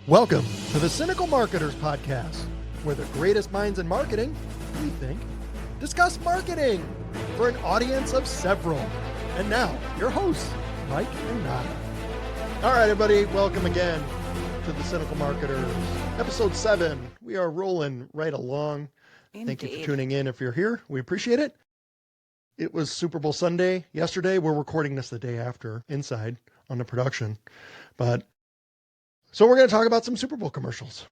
Welcome to the Cynical Marketers podcast, where the greatest minds in marketing, we think, discuss marketing for an audience of several. And now, your hosts, Mike and Nada. All right, everybody, welcome again to the Cynical Marketers, episode 7. We are rolling right along. Indeed. Thank you for tuning in if you're here. We appreciate it. It was Super Bowl Sunday yesterday. We're recording this the day after inside on the production. So we're going to talk about some Super Bowl commercials.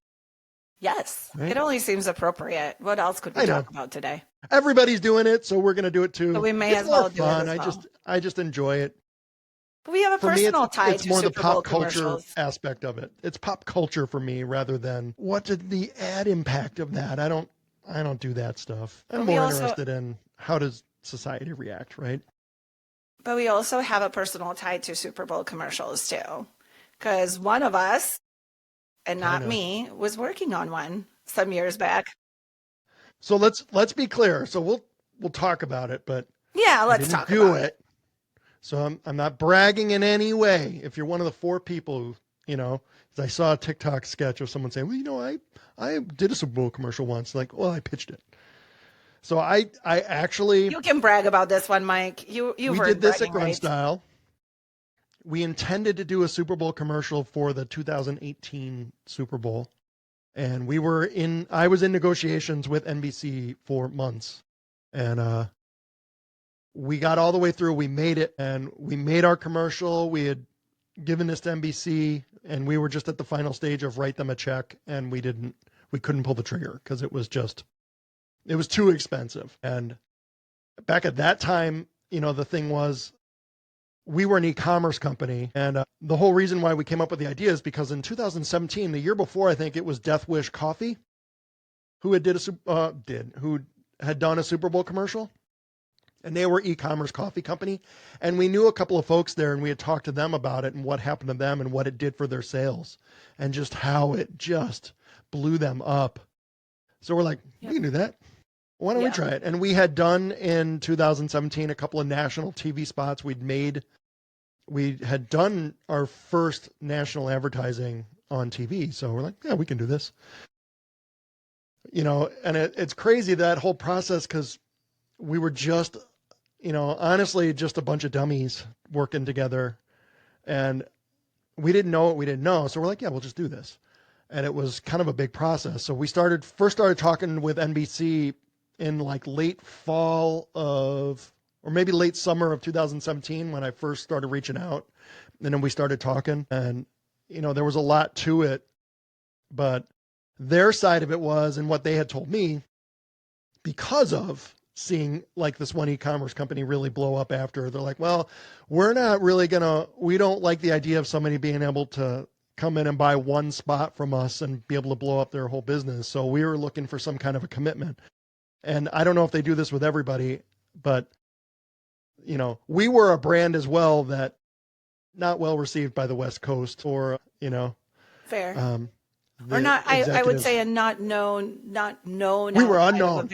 Yes, right? It only seems appropriate. What else could we talk about today? Everybody's doing it, so we're going to do it too. So we may it's as well more do fun. it as well. I just enjoy it. But we have a For me, personal tie it's to more the Super Bowl pop culture commercials. aspect of it. It's pop culture for me rather than what did the ad impact of that. I don't do that stuff. I'm more interested in how does society react, right? But we also have a personal tie to Super Bowl commercials too, because one of us, and not me, was working on one some years back. So let's be clear. So we'll talk about it, but yeah, let's talk about it. So I'm not bragging in any way. If you're one of the 4 people who, I saw a TikTok sketch of someone saying, well, I did a Super Bowl commercial once. Like, well, I pitched it. So I actually... You can brag about this one, Mike. We did this at Grunt Style. We intended to do a Super Bowl commercial for the 2018 Super Bowl. And I was in negotiations with NBC for months. And we got all the way through. We made it, and we made our commercial. We had given this to NBC, and we were just at the final stage of write them a check, and we couldn't pull the trigger because it was too expensive. And back at that time, the thing was, we were an e-commerce company, and the whole reason why we came up with the idea is because in 2017, the year before, I think it was Death Wish Coffee, who had done a Super Bowl commercial, and they were e-commerce coffee company, and we knew a couple of folks there, and we had talked to them about it and what happened to them and what it did for their sales, and just how it just blew them up. So we're like, we can do that. Why don't we try it? And we had done in 2017 a couple of national TV spots. We had done our first national advertising on TV. So we're like, yeah, we can do this. And it's crazy, that whole process, because we were just, honestly, just a bunch of dummies working together. And we didn't know what we didn't know. So we're like, yeah, we'll just do this. And it was kind of a big process. So we first started talking with NBC in like late fall or maybe late summer of 2017 when I first started reaching out. And then we started talking, and, there was a lot to it, but their side of it was, and what they had told me, because of seeing like this one e-commerce company really blow up after, they're like, well, we're not really we don't like the idea of somebody being able to come in and buy one spot from us and be able to blow up their whole business. So we were looking for some kind of a commitment. And I don't know if they do this with everybody, but, we were a brand as well that not well received by the West Coast or, Fair. Or not, I would say not known. We were unknown.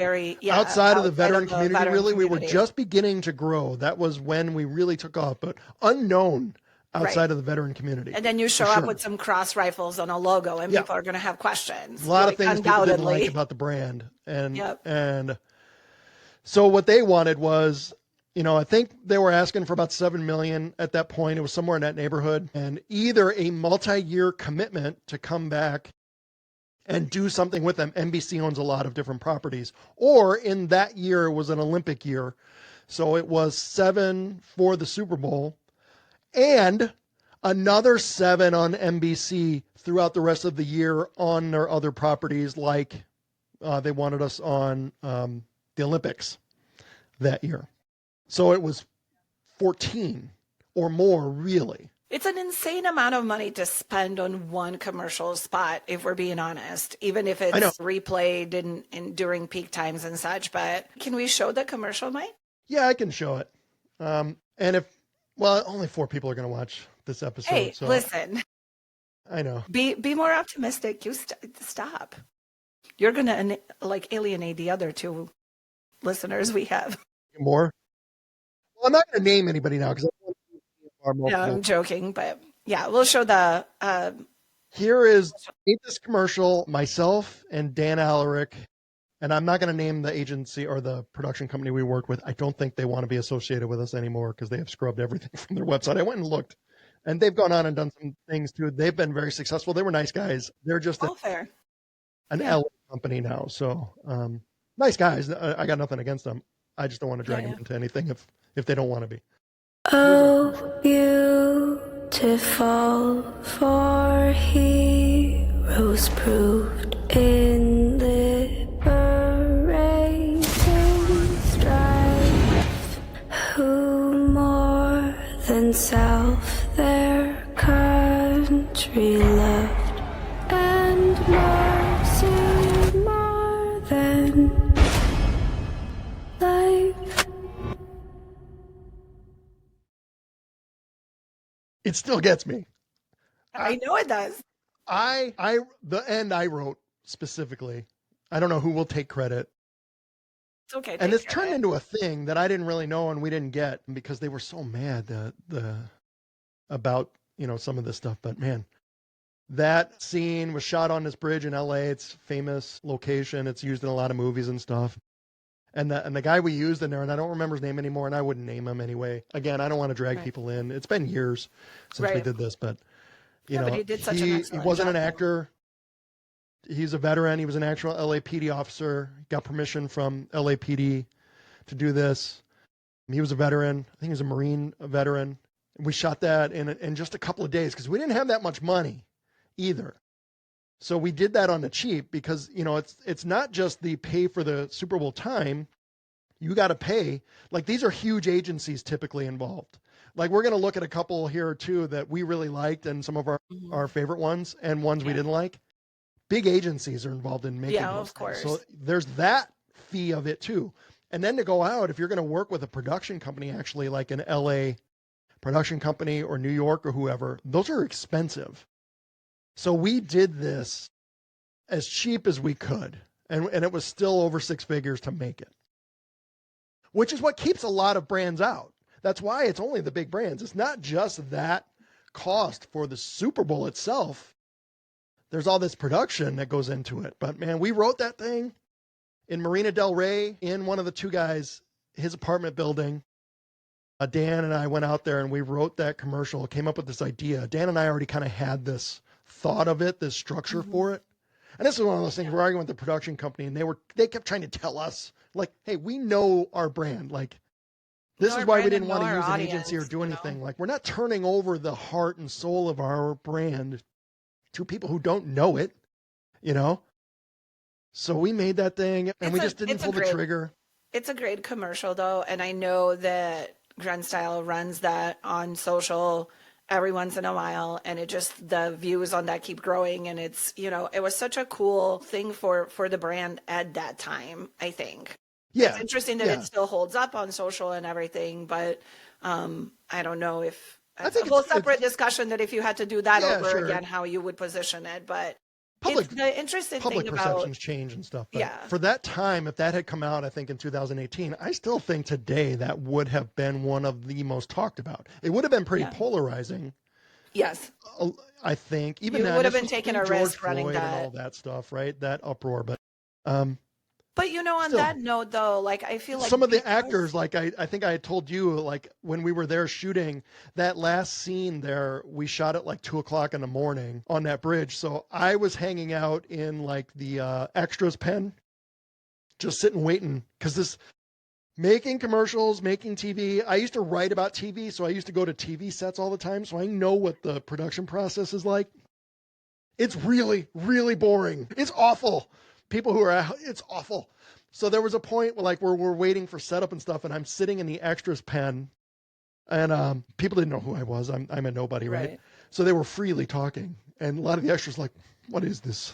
Outside of the veteran community, really. We were just beginning to grow. That was when we really took off, but unknown outside of the veteran community. And then you show up with some cross rifles on a logo, and people are going to have questions. A lot of things people didn't like about the brand. And so what they wanted was, I think they were asking for about $7 million at that point. It was somewhere in that neighborhood, and either a multi-year commitment to come back and do something with them. NBC owns a lot of different properties, or in that year it was an Olympic year. So it was 7 for the Super Bowl and another 7 on NBC throughout the rest of the year on their other properties. Like they wanted us on the Olympics that year. So it was 14 or more, really. It's an insane amount of money to spend on one commercial spot, if we're being honest, even if it's replayed during peak times and such. But can we show the commercial, Mike? Yeah, I can show it. And only 4 people are going to watch this episode. Hey, so listen. I know. Be more optimistic. You stop. You're going to alienate the other 2 listeners we have. More? Well, I'm not going to name anybody now because I don't want to No, I'm joking, but yeah, we'll show the Here is made this commercial, myself and Dan Alaric, and I'm not going to name the agency or the production company we work with. I don't think they want to be associated with us anymore because they have scrubbed everything from their website. I went and looked, and they've gone on and done some things too. They've been very successful. They were nice guys. They're just Fair. an Yeah. LA company now. So nice guys. I got nothing against them. I just don't want to drag them into anything if they don't want to be. Oh, beautiful for heroes proved in liberating strife, who more than self their country loved, and mercy more than life. It still gets me. I know it does. The end I wrote specifically. I don't know who will take credit. It's okay. And this turned into a thing that I didn't really know and we didn't get because they were so mad about some of this stuff. But man, that scene was shot on this bridge in LA. It's a famous location. It's used in a lot of movies and stuff. And the guy we used in there, and I don't remember his name anymore, and I wouldn't name him anyway. Again, I don't want to drag people in. It's been years since we did this, but but he did such an excellent he wasn't job, an actor. He's a veteran. He was an actual LAPD officer. Got permission from LAPD to do this. He was a veteran. I think he was a Marine veteran. We shot that in just a couple of days because we didn't have that much money either. So we did that on the cheap because, it's not just the pay for the Super Bowl time. You got to pay. Like, these are huge agencies typically involved. Like, we're going to look at a couple here or two that we really liked and some of our favorite ones and ones we didn't like. Big agencies are involved in making those of course. things. So there's that fee of it too. And then to go out, if you're going to work with a production company, actually like an LA production company or New York or whoever, those are expensive. So we did this as cheap as we could, and it was still over six figures to make it, which is what keeps a lot of brands out. That's why it's only the big brands. It's not just that cost for the Super Bowl itself. There's all this production that goes into it. But man, we wrote that thing in Marina Del Rey in one of the two guys, his apartment building. Dan and I went out there and we wrote that commercial, came up with this idea. Dan and I already kind of had this thought of it, this structure for it. And this is one of those things we're arguing with the production company, and they kept trying to tell us, like, hey, we know our brand. Like, this is why we didn't want to use an agency or do anything. Like, we're not turning over the heart and soul of our brand to people who don't know it, So we made that thing, and we just didn't pull the trigger. It's a great commercial, though, and I know that Grunt Style runs that on social every once in a while, and the views on that keep growing, and it's it was such a cool thing for the brand at that time. I think it's interesting that it still holds up on social and everything, but I don't know if it's a whole separate discussion that if you had to do that over again, how you would position it. But the interesting public thing perceptions change and stuff. But for that time, if that had come out, I think in 2018, I still think today that would have been one of the most talked about. It would have been pretty polarizing. Yes, I think even you would have been taking a risk running that and all that stuff, right? That uproar, but on that note, though, like I feel like some of the actors, like I think I had told you, like when we were there shooting that last scene there, we shot at like 2:00 in the morning on that bridge. So I was hanging out in like the extras pen, just sitting waiting because making commercials, making TV. I used to write about TV, so I used to go to TV sets all the time. So I know what the production process is like. It's really, really boring. It's awful. It's awful. So there was a point where we're waiting for setup and stuff, and I'm sitting in the extras pen, and people didn't know who I was. I'm a nobody, right? So they were freely talking, and a lot of the extras like, what is this?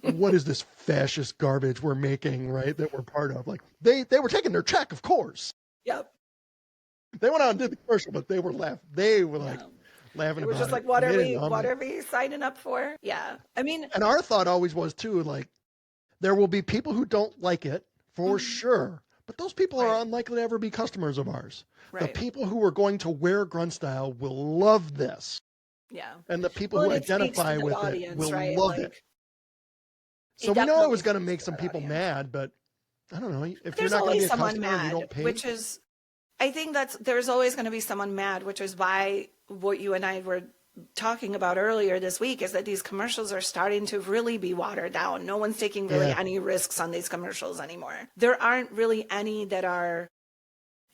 What is this fascist garbage we're making, right? That we're part of. Like they were taking their check, of course. Yep. They went out and did the commercial, but they were laughing. They were like laughing about it. We're just like, what are we signing up for? Yeah. I mean, and our thought always was too, like, there will be people who don't like it for sure, but those people are unlikely to ever be customers of ours. The people who are going to wear Grunt Style will love this. Yeah. And the people Well, who and it speaks to identify the with it audience, will right? love it. Like, So it we know it was definitely going to speaks make to some that people audience. mad, but I don't know. If you're There's not going to be always a someone customer and you mad, don't pay, which is, I think there's always going to be someone mad, which is why what you and I were talking about earlier this week is that these commercials are starting to really be watered down. No one's taking really yeah, any risks on these commercials anymore. There aren't really any that are,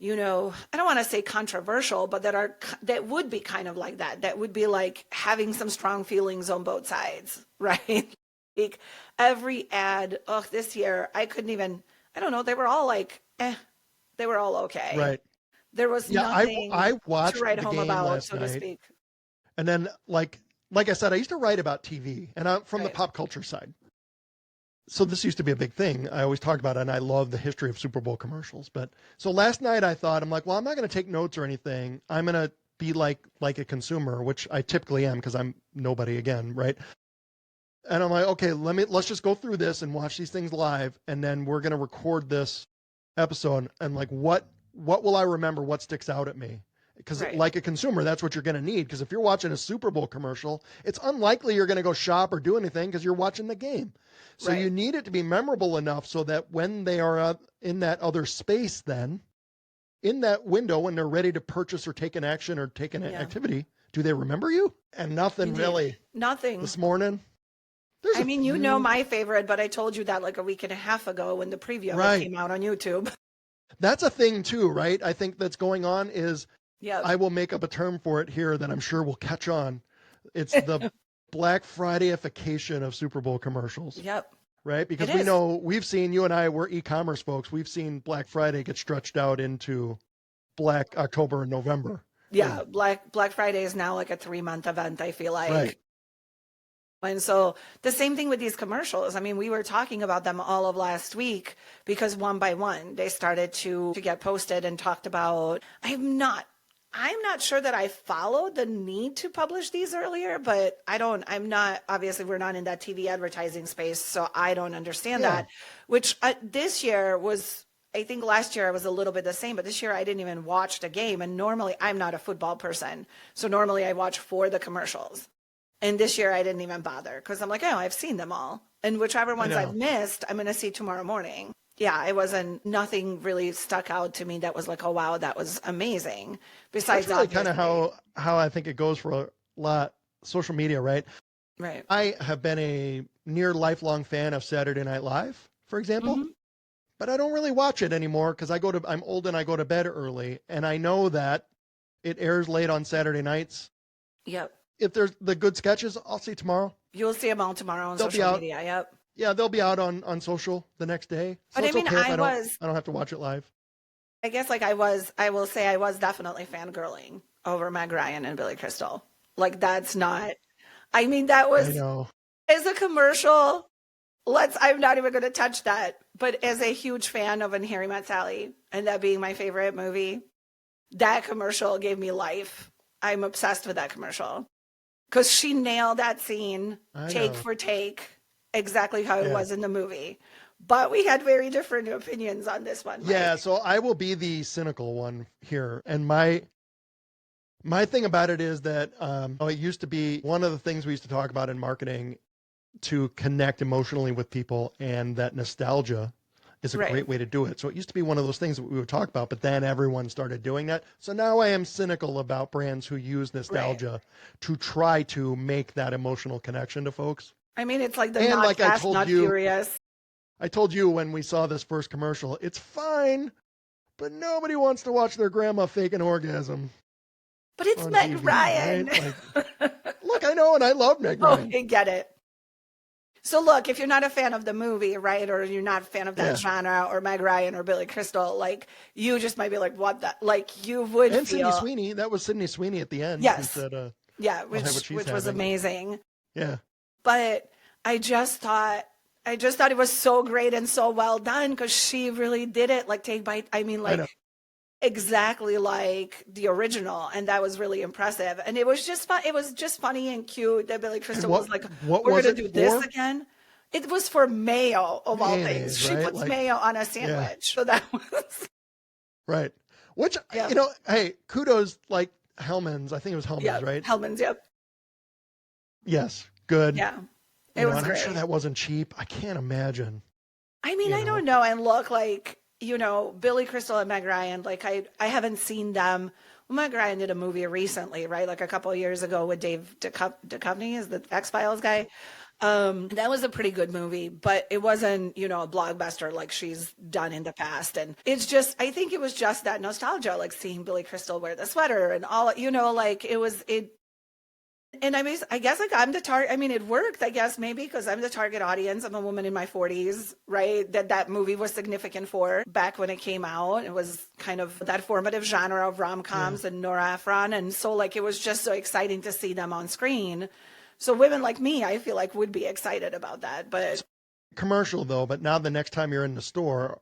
I don't want to say controversial, but that would be kind of like that. That would be like having some strong feelings on both sides, right? Like every ad, this year I couldn't even, I don't know, they were all like, they were all okay. right. There was Yeah, I nothing I to watched write the home game about, last so to night, speak. and then like I said, I used to write about TV, and I'm from the Right. pop culture side. So this used to be a big thing. I always talk about it, and I love the history of Super Bowl commercials. But so last night I thought, I'm like, well, I'm not going to take notes or anything. I'm going to be like a consumer, which I typically am because I'm nobody again, right? And I'm like, okay, let's just go through this and watch these things live, and then we're going to record this episode. And like, what will I remember? What sticks out at me? Because Right. like a consumer, that's what you're going to need. Because if you're watching a Super Bowl commercial, it's unlikely you're going to go shop or do anything because you're watching the game. So you Right. need it to be memorable enough so that when they are in that other space, then in that window, when they're ready to purchase or take an action or take an Yeah. activity, do they remember you? And nothing Indeed. really Nothing. this morning. There's I a mean, few, my favorite, but I told you that like a week and a half ago when the preview of it right? came out on YouTube. That's a thing too, right? I think that's going on is Yep. I will make up a term for it here that I'm sure will catch on. It's the Black Friday-ification of Super Bowl commercials, Yep. right? It Because is. we've seen, you and I, we're e-commerce folks. We've seen Black Friday get stretched out into Black October and November. Yeah. Black Friday is now like a 3-month event, I feel like. Right. And so the same thing with these commercials. I mean, we were talking about them all of last week because one by one they started to get posted and talked about. I'm not sure that I followed the need to publish these earlier, but I'm not, obviously we're not in that TV advertising space, so I don't understand Yeah. that, which this year was, I think last year I was a little bit the same, but this year I didn't even watch the game. And normally I'm not a football person. So normally I watch for the commercials. And this year I didn't even bother because I'm like, oh, I've seen them all. And whichever ones I've missed, I'm going to see tomorrow morning. Yeah, nothing really stuck out to me that was like, oh, wow, that was amazing. Besides That's really kind of how I think it goes for a lot social media, right? Right. I have been a near lifelong fan of Saturday Night Live, for example, Mm-hmm. but I don't really watch it anymore because I'm old and I go to bed early, and I know that it airs late on Saturday nights. Yep. If there's the good sketches, I'll see tomorrow. You'll see them all tomorrow on They'll be social out. media. Yep. Yeah, they'll be out on social the next day. So But I it's mean, okay if I I don't have to watch it live. guess like I will say I was definitely fangirling over Meg Ryan and Billy Crystal. Like that's not, I mean, that I was, know. as a commercial, I'm not even going to touch that. But as a huge fan of And Harry Met Sally, and that being my favorite movie, that commercial gave me life. I'm obsessed with that commercial because she nailed that scene take for take, exactly how it was in the movie. But we had very different opinions on this one. Yeah, Mike. so I will be the cynical one here. And my thing about it is that it used to be one of the things we used to talk about in marketing to connect emotionally with people, and that nostalgia is a great way to do it. So it used to be one of those things that we would talk about, but then everyone started doing that. So now I am cynical about brands who use nostalgia to try to make that emotional connection to folks. I mean, it's like the And not like I fast, told not you, furious. I told you when we saw this first commercial, it's fine, but nobody wants to watch their grandma fake an orgasm. But it's on Meg TV, Ryan. right? Look, I know, and I love Meg Ryan. I get it. So look, if you're not a fan of the movie, right, or you're not a fan of that genre, or Meg Ryan or Billy Crystal, like you just might be like, "What the?" Like you would And feel. Sydney Sweeney, that was Sydney Sweeney at the end. Yes. Who said, yeah, I'll have what she's which was having. amazing. Yeah. But I just thought it was so great and so well done because she really did it. Like I mean, like exactly like the original, and that was really impressive. And it was just fun. It was just funny and cute that Billy Crystal was like, "We're gonna do this again." It was for mayo of all things. She puts mayo on a sandwich, so that was right. Which hey, kudos, like Hellman's. I think it was Hellman's, right? Hellman's, yep. Yes, good. Yeah, You it know, was and I'm sure great. that wasn't cheap. I can't imagine. I mean, You I know, don't know. And look, like, Billy Crystal and Meg Ryan, like I haven't seen them. Well, Meg Ryan did a movie recently, right? Like a couple of years ago with Dave Duchovny is the X-Files guy. That was a pretty good movie, but it wasn't, a blockbuster like she's done in the past. And it's just, I think it was just that nostalgia, like seeing Billy Crystal wear the sweater and all, like and I guess like I'm the target. I mean, it worked, I guess, maybe because I'm the target audience. I'm a woman in my 40s, right? That movie was significant for back when it came out. It was kind of that formative genre of yeah. rom-coms and Nora Ephron. And so, like, it was just so exciting to see them on screen. So, women like me, I feel like would be excited about that. But Commercial though, but now the next time you're in the store,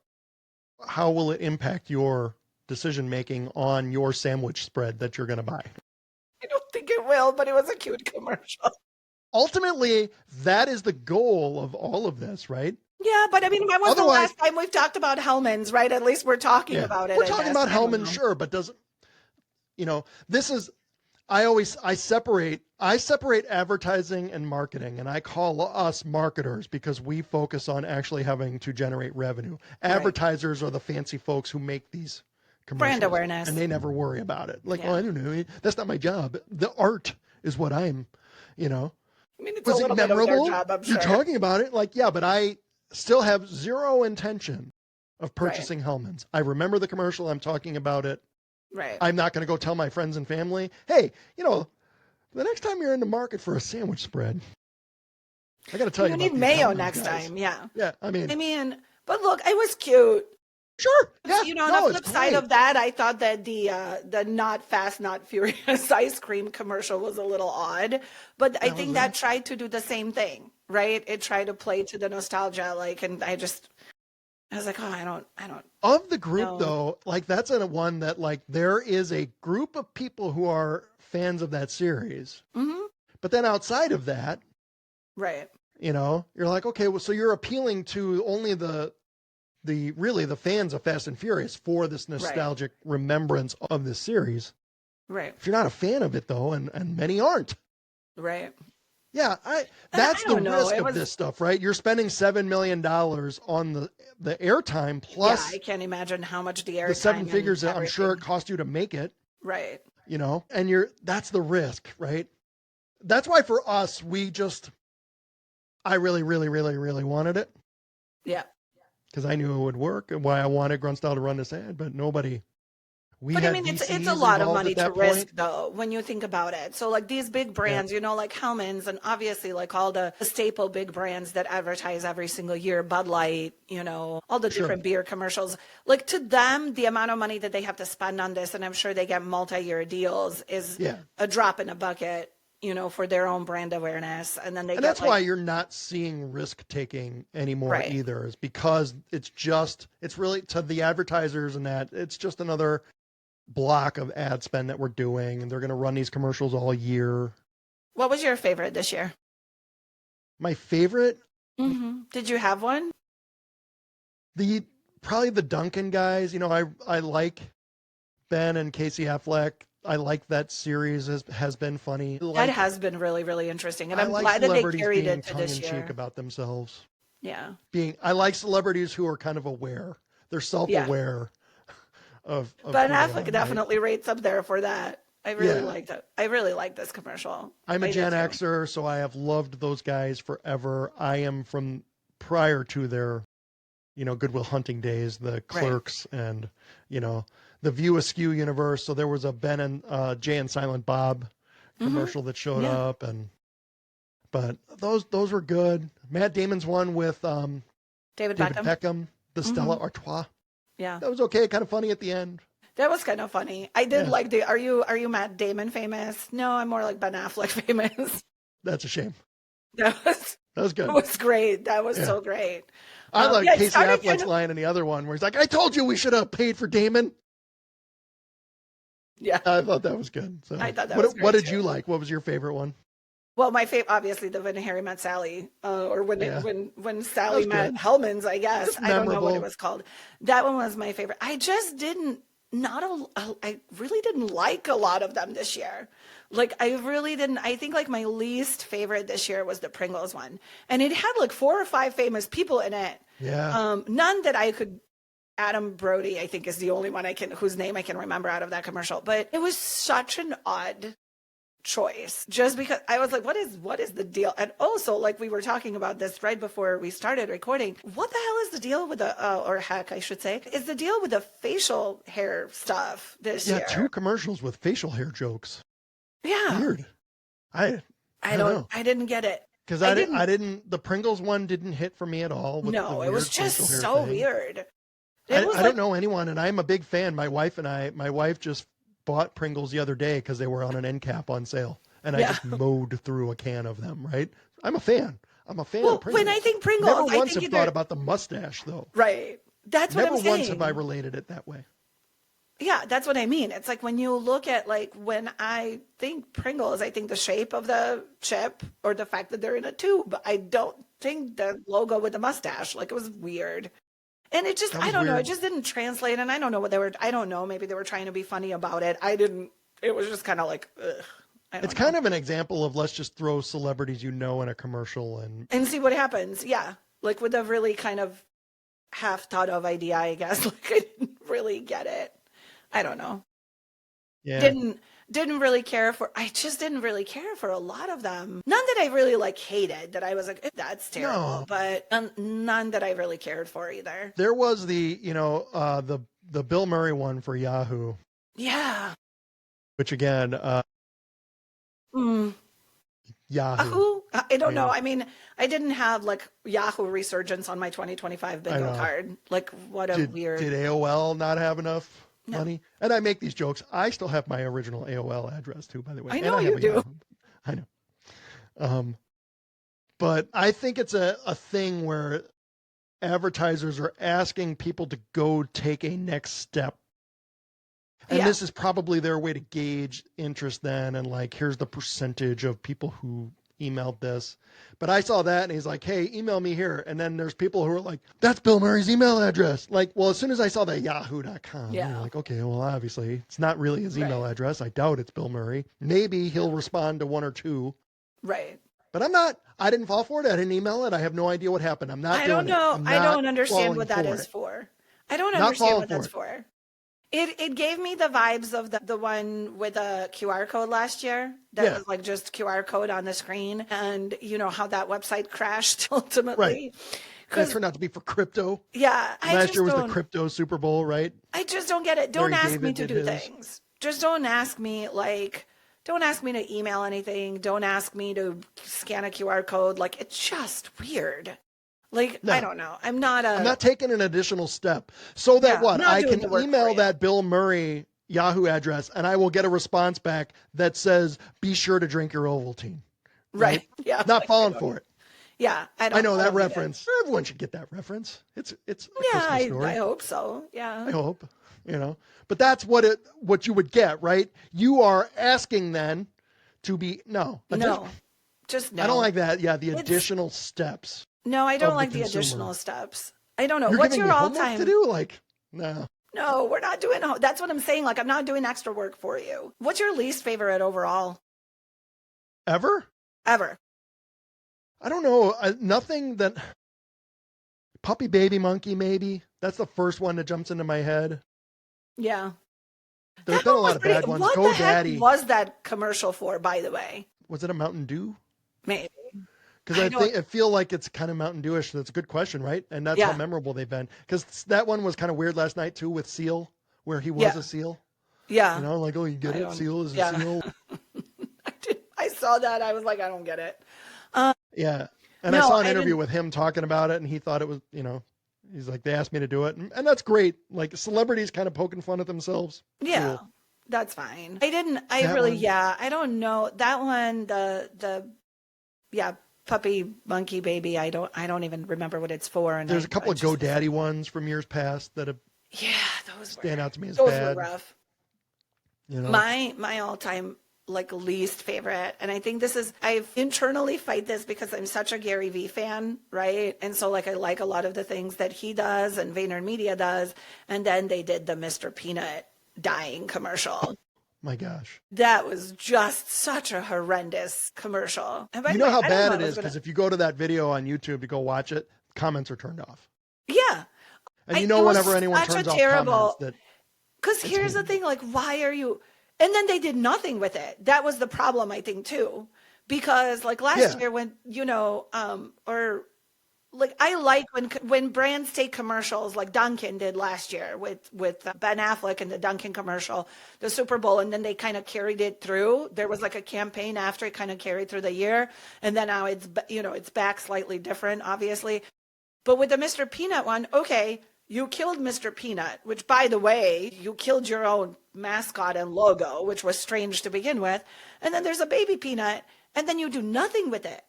how will it impact your decision making on your sandwich spread that you're going to buy? I don't think it will, but it was a cute commercial. Ultimately, that is the goal of all of this, right? Yeah, but I mean, when was the Otherwise, last time we've talked about Hellman's, right? At least we're talking yeah, about it, we're I talking guess. about I don't Hellman, know. sure, but doesn't, this is, I separate advertising and marketing, and I call us marketers because we focus on actually having to generate revenue. Right. Advertisers are the fancy folks who make these Brand commercials, and awareness. they never worry about it. Like, well, Yeah. I don't know, that's not my job. The art is what I'm, you know. I mean, it's a Was it little bit of their memorable? job, I'm You're sure. talking about it, like, yeah, but I still have zero intention of Right. purchasing Hellman's. I remember the commercial. I'm talking about it. Right. I'm not going to go tell my friends and family, hey, the next time you're in the market for a sandwich spread, I got to tell you You need about these mayo Hellman's next guys. time. Yeah. Yeah, I I mean, mean, but look, it was cute. sure. Yeah, On the no, it's flip side great. of that, I thought that the not fast, not furious ice cream commercial was a little odd, but I That was think that tried to do the same thing, right? It tried to play to the nostalgia, like, and I was like, oh, I don't of the group know. though, like that's a one that like there is a group of people who are fans of that series. Hmm. But then outside of that, Right. you're like, okay, well, so you're appealing to only the fans of Fast and Furious for this Right. nostalgic remembrance of this series. Right. If you're not a fan of it though, and many aren't, Right. yeah, I that's the don't know. risk It of was, this stuff, right? You're spending $7 million on the airtime yeah, I plus can't imagine how much the the seven airtime and figures that I'm sure it everything. cost you to make it, Right. and that's the risk, right? That's why for us, I really, really, really, really wanted it Yeah. because I knew it would work and why I wanted Grunt Style to run this ad, but nobody. We But I had mean, it's a VCs lot of involved money at to that risk, point. though, when you think about it. So, like these big Yeah, brands, like Hellman's, and obviously like all the staple big brands that advertise every single year, Bud Light, all the sure. different beer commercials. Like to them, the amount of money that they have to spend on this, and I'm sure they get multi-year deals, is Yeah. a drop in a bucket, for their own brand awareness. And then they And get that's like, why you're not seeing risk taking anymore right, either, is because it's really to the advertisers and that it's just another block of ad spend that we're doing. And they're going to run these commercials all year. what was your favorite this year? My favorite, Did you have one? the probably the Duncan guys. I like Ben and Casey Affleck. I like that series has been funny. That has been really, really interesting. And I I'm like glad that they celebrities carried being it to tongue this in cheek year. about themselves. Yeah. I like celebrities who are kind of aware. They're Yeah. self-aware of Ben who they are, Affleck right? definitely rates up there for that. I really Yeah. liked it. I really like this commercial. I'm a I did Gen too. Xer, so I have loved those guys forever. I am from prior to their, Good Will Hunting days, the Right. Clerks, and the View Askew universe. So there was a Ben and Jay and Silent Bob Mm-hmm. commercial that showed Yeah. up, but those were good. Matt Damon's one with David David Beckham. Beckham, the Mm-hmm. Stella Artois. Yeah. That was okay, kind of funny at the end. That was kind of funny. I did Yeah, like the are you Matt Damon famous? No, I'm more like Ben Affleck famous. that's a shame. That was That was that good. was great. That was Yeah. so great. I like Yeah, it Casey started kind Affleck's of line in the other one where he's like, I told you we should have paid for Damon. yeah. I thought that was good. So, I thought that was what great did you too. like? What was your favorite one? Well, my favorite, obviously, the when Harry met Sally, or when Yeah, when that Sally was met good. Hellman's, I guess. It's I don't know what it memorable. was called. That one was my favorite. I just didn't I really didn't like a lot of them this year. Like I really didn't. I think like my least favorite this year was the Pringles one, and it had like 4 or 5 famous people in it. Yeah. None that I could. Adam Brody, I think, is the only one whose name I can remember out of that commercial. But it was such an odd choice, just because I was like, what is the deal? And also, like we were talking about this right before we started recording. What the hell is the deal with or heck, I should say, is the deal with the facial hair stuff this year? Yeah, 2 commercials with facial hair jokes. Yeah. Weird. I don't know. I didn't get it. Because I didn't, the Pringles one didn't hit for me at all. No, it was just so weird. I don't know anyone, and I'm a big fan. My wife just bought Pringles the other day because they were on an end cap on sale, and I just mowed through a can of them. Right? I'm a fan. I'm a fan of Pringles. When I think Pringles, never I once think have thought about the mustache though. Right. That's what I'm saying. Never once have I related it that way. Yeah, that's what I mean. It's like when you look at like when I think Pringles, I think the shape of the chip or the fact that they're in a tube. I don't think the logo with the mustache. Like it was weird. And it just, I don't know, it just didn't translate. And I don't know what I don't know, maybe they were trying to be funny about it. It was just kind of like, ugh. It's kind of an example of let's just throw celebrities in a commercial and see what happens. Yeah. Like with a really kind of half thought of idea, I guess. Like I didn't really get it. I don't know. Yeah. Didn't really care for, I just didn't really care for a lot of them. None that I really like hated, that I was like, that's terrible, but none that I really cared for either. There was the Bill Murray one for Yahoo. Yeah. Which again, Yahoo. I don't know. I mean, I didn't have like Yahoo resurgence on my 2025 bingo card. Like what a weird. Did AOL not have enough money? And I make these jokes. I still have my original AOL address too, by the way. I know you do. I know. But I think it's a thing where advertisers are asking people to go take a next step. And this is probably their way to gauge interest then. And like, here's the percentage of people who emailed this. But I saw that and he's like, hey, email me here. And then there's people who are like, that's Bill Murray's email address. Like, well, as soon as I saw that yahoo.com, I'm like, okay, well, obviously it's not really his email address. I doubt it's Bill Murray. Maybe he'll respond to 1 or 2. Right. But I didn't fall for it. I didn't email it. I have no idea what happened. I don't know. I don't understand what that is for. I don't understand what that's for. It gave me the vibes of the one with a QR code last year that was like just QR code on the screen, and you know how that website crashed ultimately. Right. It turned out to be for crypto. Yeah. Last year was the crypto Super Bowl, right? I just don't get it. Don't ask me to do things. Just don't ask me don't ask me to email anything. Don't ask me to scan a QR code. Like it's just weird. Like, no. I don't know. I'm not taking an additional step so that I can email that Bill Murray Yahoo address and I will get a response back that says, be sure to drink your Ovaltine. Right. Yeah. Not falling for it. Yeah. I know that reference. Everyone should get that reference. It's a Christmas story. I hope so. Yeah. I hope, but that's what you would get, right? You are asking then to be, no. I don't like that. Yeah. The additional steps. No, I don't like the additional steps. I don't know. You're What's giving your me all homework time to do? Like, no. No, we're not doing. That's what I'm saying. Like, I'm not doing extra work for you. What's your least favorite overall? Ever? I don't know. Nothing that. Puppy Baby Monkey, maybe. That's the first one that jumps into my head. Yeah. There's been a lot of bad ones. What the heck was that commercial for, by the way? Was it a Mountain Dew? Maybe. Because I feel like it's kind of Mountain Dewish. That's a good question, right? And that's how memorable they've been. Because that one was kind of weird last night too, with Seal, where he was a seal. Yeah. Like, oh, you get it? Seal is a seal. I saw that. I was like, I don't get it. Yeah. And I saw an interview with him talking about it, and he thought it was, he's like, they asked me to do it. And that's great. Like, celebrities kind of poking fun at themselves. Yeah. Cool. That's fine. I don't know. That one, Puppy Monkey Baby. I don't even remember what it's for. And there's a couple of GoDaddy ones from years past that have those stand out to me as those bad. Were rough. My all time like least favorite, and I think I internally fight this because I'm such a Gary Vee fan, right? And so like I like a lot of the things that he does and VaynerMedia does, and then they did the Mr. Peanut dying commercial. My gosh. That was just such a horrendous commercial. And by You the know way, how I don't bad know it is because if you go to that video on YouTube to go watch it, comments are turned off. Yeah. And you It know was whenever anyone such a turns off terrible- comments that Because here's the thing, like, why are you? And then they did nothing with it. That was the problem, I think, too. Because like last year when, you know, or like I like when brands take commercials like Dunkin' did last year with Ben Affleck and the Dunkin' commercial, the Super Bowl, and then they kind of carried it through. There was like a campaign after it kind of carried through the year, and then now it's, you know, it's back slightly different, obviously. But with the Mr. Peanut one, okay, you killed Mr. Peanut, which, by the way, you killed your own mascot and logo, which was strange to begin with. And then there's a baby peanut, and then you do nothing with it.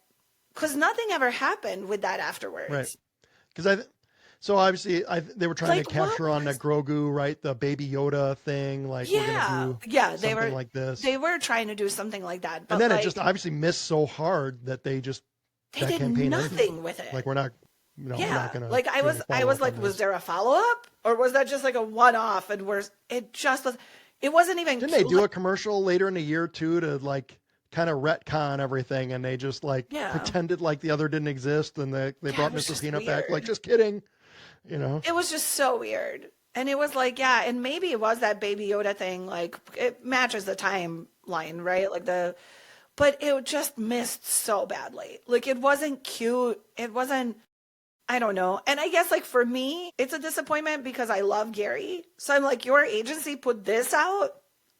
Because nothing ever happened with that afterwards. Right. Because so obviously they were trying Like, to capture on the Grogu, right? The Baby Yoda thing. Like, we're going to do they were like this. They were trying to do something like that. But And then like, it just obviously missed so hard that they just, they that did campaign nothing ended. with it. Like, we're not, we're not going to. Like I was like, was there a follow-up? Or was that just like a one-off? And it just was, it wasn't even. Didn't they do a commercial later in the year too to like kind of retcon everything, and they just like pretended like the other didn't exist, and they brought Mr. Peanut back, like, just kidding, you know? It was just so weird. And it was like, yeah, and maybe it was that Baby Yoda thing, like it matches the timeline, right? Like but it just missed so badly. Like it wasn't cute. It wasn't, I don't know. And I guess like for me, it's a disappointment because I love Gary. So I'm like, your agency put this out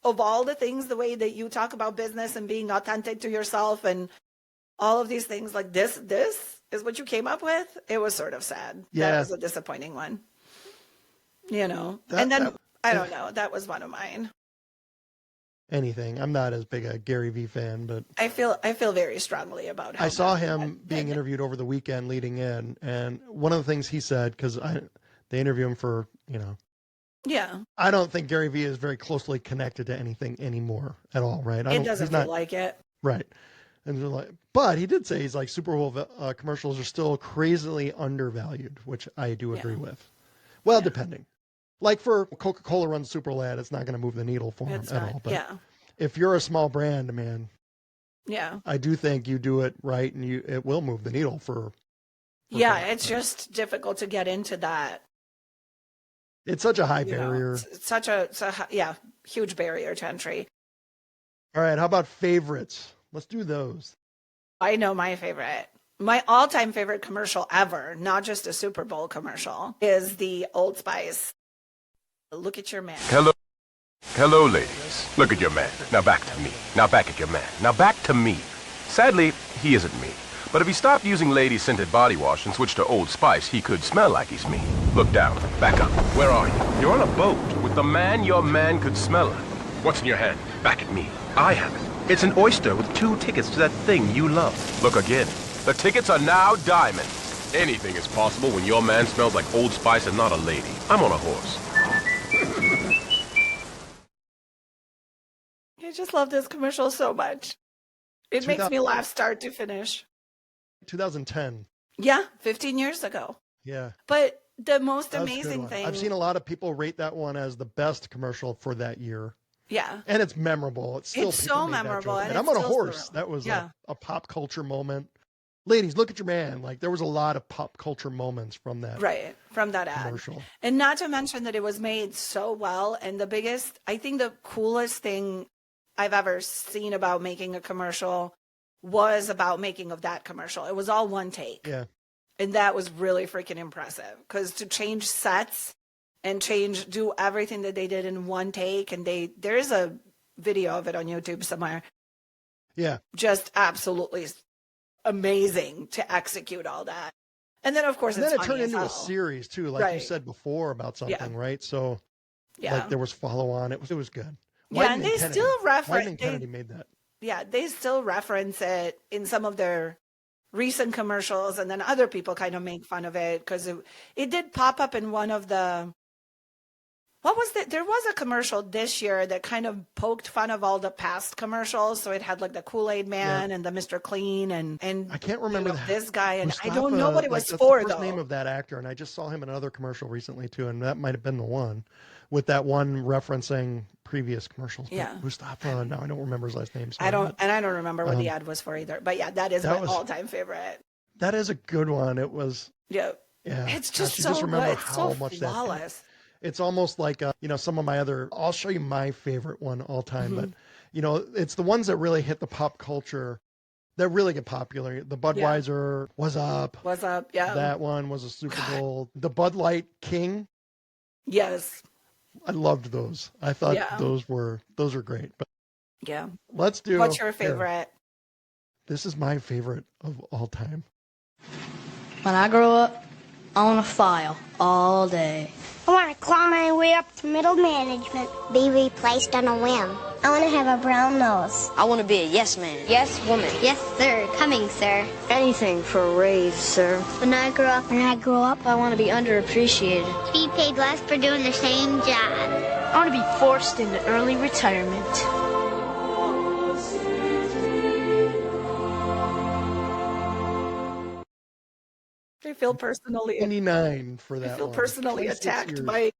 of all the things, the way that you talk about business and being authentic to yourself and all of these things, like this is what you came up with. It was sort of sad. Yeah. That was a disappointing one, you know? And then I don't know. That was one of mine. Anything. I'm not as big a Gary Vee fan, but I feel very strongly about how I saw him being interviewed over the weekend leading in, and one of the things he said, because they interview him for, you know, I don't think Gary Vee is very closely connected to anything anymore at all, right? It doesn't feel like it, right? And they're like, but he did say he's like Super Bowl commercials are still crazily undervalued, which I do agree with. Well, depending. Like for Coca-Cola runs Super Bowl ad, it's not going to move the needle for them at all. But if you're a small brand, man, I do think you do it right, and it will move the needle for it's just difficult to get into that. It's such a high barrier. It's such a huge barrier to entry. All right, how about favorites? Let's do those. I know my favorite. My all-time favorite commercial ever, not just a Super Bowl commercial, is the Old Spice. Look at your man. Hello, ladies. Look at your man. Now back to me. Now back at your man. Now back to me. Sadly, he isn't me. But if he stopped using lady-scented body wash and switched to Old Spice, he could smell like he's me. Look down. Back up. Where are you? You're on a boat with the man your man could smell like. What's in your hand? Back at me. I have it. It's an oyster with 2 tickets to that thing you love. Look again. The tickets are now diamonds. Anything is possible when your man smells like Old Spice and not a lady. I'm on a horse. I just love this commercial so much. It makes me laugh start to finish. 2010. Yeah, 15 years ago. Yeah. But the most amazing thing. I've seen a lot of people rate that one as the best commercial for that year. Yeah. And it's memorable. It's still so memorable. And I'm on a horse. That was a pop culture moment. Ladies, look at your man. Like, there was a lot of pop culture moments from that. Right. From that ad. Commercial. And not to mention that it was made so well. And I think the coolest thing I've ever seen about making a commercial was about making of that commercial. It was all one take. Yeah. And that was really freaking impressive, because to change sets and do everything that they did in one take. And there's a video of it on YouTube somewhere. Yeah. Just absolutely amazing to execute all that. And then, of course, and then it turned into a series too, like you said before, about something, right? So, like, there was follow on. It was good. And they still reference. Kennedy made that. Yeah, they still reference it in some of their recent commercials, and then other people kind of make fun of it because it did pop up in one of the What was that? There was a commercial this year that kind of poked fun of all the past commercials. So it had like the Kool-Aid Man and the Mr. Clean and I can't remember this guy. And I Mustafa, don't know what it was that's for the first though. name of that actor, and I just saw him in another commercial recently too, and that might have been the one with that one referencing previous commercials. But Yeah. Mustafa. Now I don't remember his last name. Sorry, I don't remember what the ad was for either. But yeah, that is my all-time favorite. That is a good one. It was. Yeah. Yeah. It's just you so just remember good. It's how so much flawless. that. It's almost like some of my other. I'll show you my favorite one all time, but it's the ones that really hit the pop culture, that really get popular. The Budweiser, Was Up? What's up? Yeah. That one was a Super Bowl. The Bud Light King. Yes. I loved those. I thought those are great. But yeah. Let's do. What's your favorite? This is my favorite of all time. When I grow up, I want to file all day. I want to claw my way up to middle management. Be replaced on a whim. I want to have a brown nose. I want to be a yes man. Yes, woman. Yes, sir. Coming, sir. Anything for a raise, sir. When I grow up, I want to be underappreciated. be paid less for doing the same job. I want to be forced into early retirement. I feel personally 29 for that. I feel one. personally 26 attacked years. by.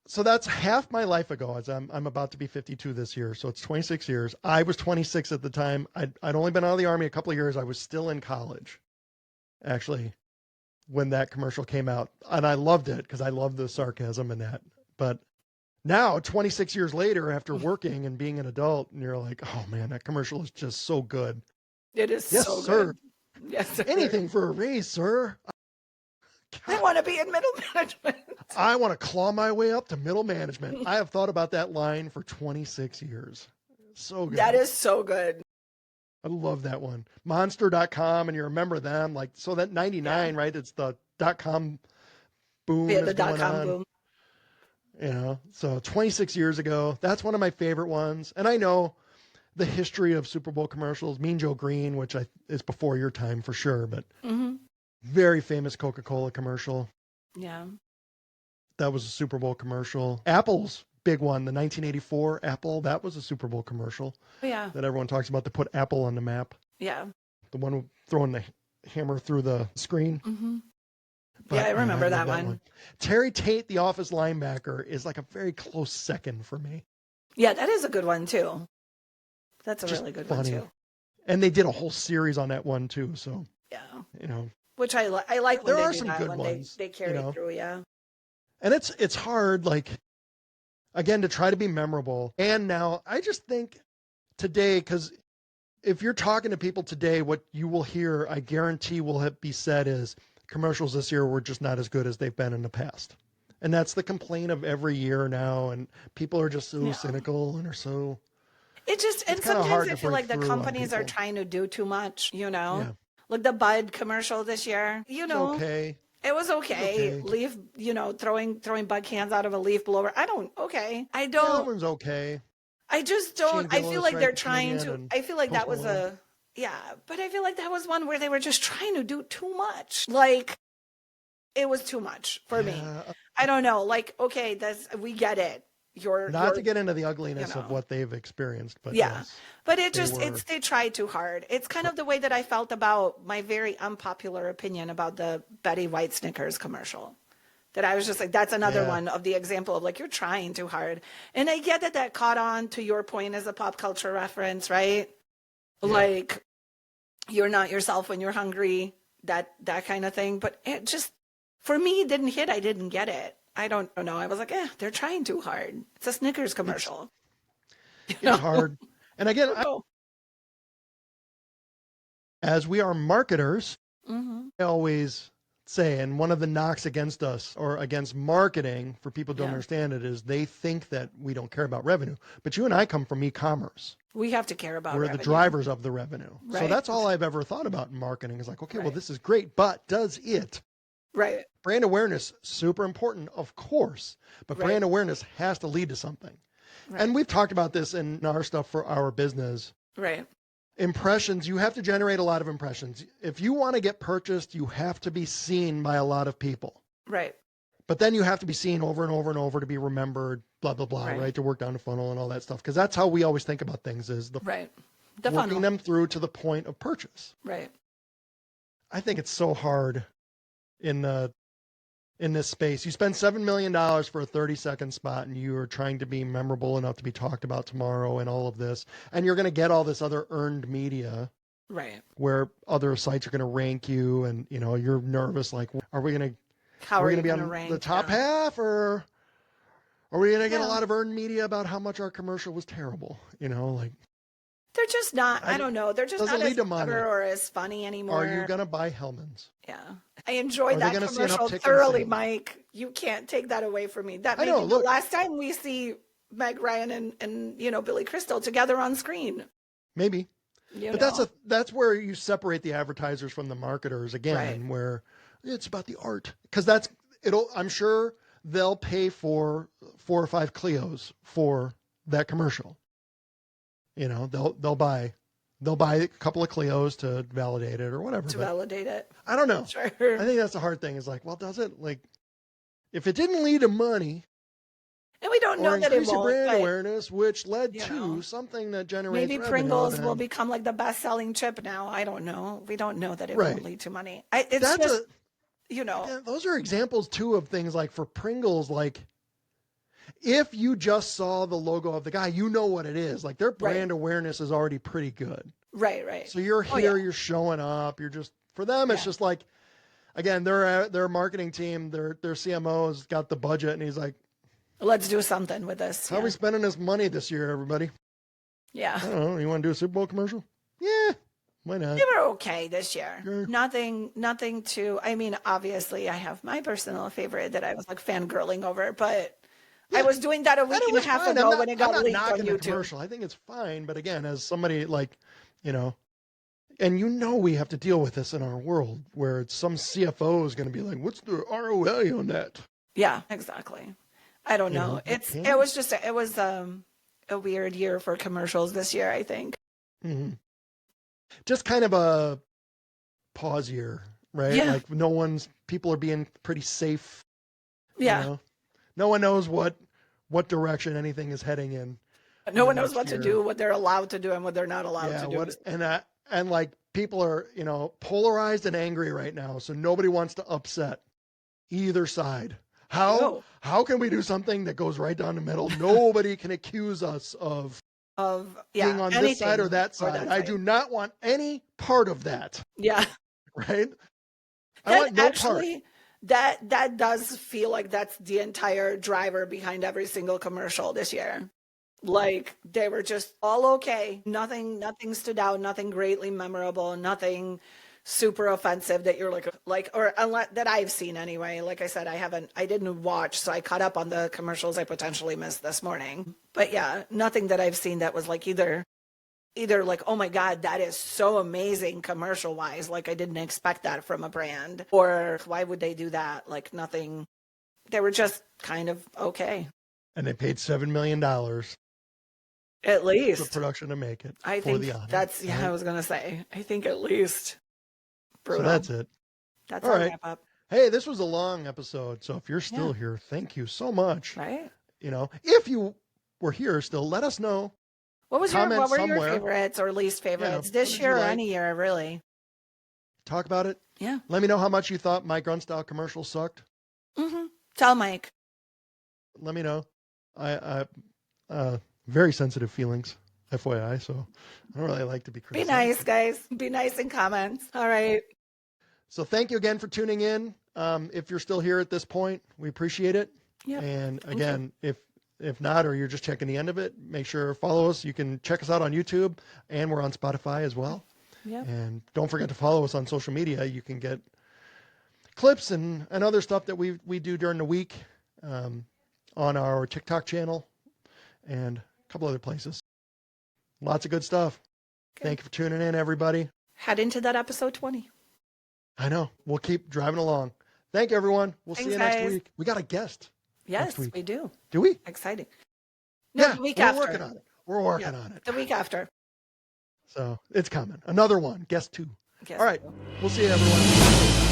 So that's half my life ago. As I'm about to be 52 this year, so it's 26 years. I was 26 at the time. I'd only been out of the Army a couple of years. I was still in college, actually, when that commercial came out, and I loved it because I loved the sarcasm in that. But now, 26 years later, after working and being an adult, and you're like, oh man, that commercial is just so good. It is Yes, so sir. good. Yes, sir. Anything for a raise, sir. I want to be in middle management. I want to claw my way up to middle management. I have thought about that line for 26 years. So good. That is so good. I love that one. Monster.com, and you remember them. Like, so that 99, right? It's the .com boom. Yeah, that's the going .com on. boom. So 26 years ago, that's one of my favorite ones. And I know the history of Super Bowl commercials, Mean Joe Green, which is before your time for sure, but very famous Coca-Cola commercial. Yeah. That was a Super Bowl commercial. Apple's big one, the 1984 Apple, that was a Super Bowl commercial. Yeah. That everyone talks about to put Apple on the map. Yeah. The one throwing the hammer through the screen. Yeah, I remember that love one. Terry Tate, the Office linebacker, is like a very close second for me. Yeah, that is a good one too. That's a Just really good funny. one too. And they did a whole series on that one too. So, Yeah. Which I like when there they are do some that, good when ones. they carry through, yeah. And it's hard, like, again, to try to be memorable. And now I just think today, because if you're talking to people today, what you will hear, I guarantee will be said is commercials this year were just not as good as they've been in the past. And that's the complaint of every year now. And people are just so cynical and are so. It just, and kinda hard sometimes to I feel break like the through on companies are people. trying to do too much, Yeah. Like the Bud commercial this year, It's okay. It was okay. okay. Leaf, throwing bug cans out of a leaf blower. I don't. That one's okay. I just don't. Shane I feel Gillis, like right, they're coming trying in to. and I feel like that Post was Malone. but I feel like that was one where they were just trying to do too much. Like, it was too much for me. I don't know. Like, okay, we get it. Not to get into the ugliness of what they've experienced, but yes, but they tried too hard. It's kind of the way that I felt about my very unpopular opinion about the Betty White Snickers commercial. That I was just like, that's another one of the example of like, you're trying too hard. And I get that caught on to your point as a pop culture reference, right? Yeah. Like, you're not yourself when you're hungry, that kind of thing. But it just, for me, it didn't hit. I didn't get it. I don't know. I was like, they're trying too hard. It's a Snickers commercial. It's hard. And again, as we are marketers, I always say, and one of the knocks against us or against marketing for people who don't understand it is they think that we don't care about revenue. But you and I come from e-commerce. We have to care about We're revenue. the drivers of the revenue. Right. So that's all I've ever thought about in marketing is like, okay, well, this is great, but does it? Right. Brand awareness, super important, of course, but brand awareness has to lead to something. Right. And we've talked about this in our stuff for our business. Right. Impressions, you have to generate a lot of impressions. If you want to get purchased, you have to be seen by a lot of people. Right. But then you have to be seen over and over and over to be remembered, blah, blah, blah, right? To work down the funnel and all that stuff. Because that's how we always think about things, is the The working funnel. them through to the point of purchase. Right. I think it's so hard in this space. You spend $7 million for a 30-second spot, and you are trying to be memorable enough to be talked about tomorrow and all of this. And you're going to get all this other earned media. Right. Where other sites are going to rank you, and you're nervous, like, are we going to How are you be going to on rank? the top half, or are we going to get a lot of earned media about how much our commercial was terrible? Like, they're just not, I don't know. They're just not as clever or as funny anymore. Are you going to buy Hellman's? Yeah. I enjoyed that commercial thoroughly, Mike. You can't take that away from me. That may be the last time we see Meg Ryan and Billy Crystal together on screen. Maybe. But that's where you separate the advertisers from the marketers again, where it's about the art. Because I'm sure they'll pay for 4 or 5 Clios for that commercial. They'll buy a couple of Clios to validate it or whatever. To validate it. I don't know. Sure. I think that's the hard thing, is like, well, does it, like, if it didn't lead to money, and we don't know that it won't, brand awareness, which led to something that generates maybe revenue, Pringles will become like the best-selling chip now. I don't know. We don't know that it won't lead to money. Those are examples too of things like for Pringles, like if you just saw the logo of the guy, you know what it is. Like their brand awareness is already pretty good. Right. So you're here, you're showing up. You're just, for them, it's just like, again, their marketing team, their CMO's got the budget, and he's like, let's do something with this. How are we spending this money this year, everybody? Yeah. I don't know. You want to do a Super Bowl commercial? Yeah. Why not? They were okay this year. Sure. Nothing too, I mean, obviously I have my personal favorite that I was like fangirling over, but I was doing that a week and a half ago when it got leaked on YouTube. Commercial. I think it's fine. But again, as somebody like, and we have to deal with this in our world where it's some CFO is going to be like, what's the ROI on that? Yeah, exactly. I don't know. It was a weird year for commercials this year, I think. Mm-hmm. Just kind of a pause year, right? Yeah. Like people are being pretty safe. Yeah. No one knows what direction anything is heading in. No one knows what to do, what they're allowed to do and what they're not allowed to do. And like people are, polarized and angry right now. So nobody wants to upset either side. How can we do something that goes right down the middle? Nobody can accuse us of being on this side or that side. I do not want any part of that. Yeah. Right? I want no part. That does feel like that's the entire driver behind every single commercial this year. Like they were just all okay. Nothing stood out, nothing greatly memorable, nothing super offensive that you're like, or unless that I've seen anyway. Like I said, I didn't watch, so I caught up on the commercials I potentially missed this morning. But yeah, nothing that I've seen that was like either like, oh my God, that is so amazing commercial wise. Like I didn't expect that from a brand, or why would they do that? Like nothing. They were just kind of okay. And they paid $7 million. At least. For production to make it. I think that's, right? I was going to say, I think at least. Brutal. So that's it. That's all right. Wrap up. Hey, this was a long episode. So if you're still here, thank you so much. Right. If you were here still, let us know. What were your favorites or least favorites this year or any year, really? Talk about it. Yeah. Let me know how much you thought my Grunt style commercial sucked. Mm-hmm. Tell Mike. Let me know. I very sensitive feelings, FYI, so I don't really like to be criticized. Be nice, guys. Be nice in comments. All right. So thank you again for tuning in. If you're still here at this point, we appreciate it. Yeah. And again, if not, or you're just checking the end of it, make sure to follow us. You can check us out on YouTube, and we're on Spotify as well. Yeah. And don't forget to follow us on social media. You can get clips and other stuff that we do during the week on our TikTok channel and a couple other places. Lots of good stuff. Good. Thank you for tuning in, everybody. Head into that episode 20. I know. We'll keep driving along. Thank you, everyone. We'll see you next week. We got a guest. Yes, we do. Do we? Exciting. No, the week after. We're working on it. We're working on it. The week after. So it's coming. Another one. Guest 2. All right. We'll see you, everyone.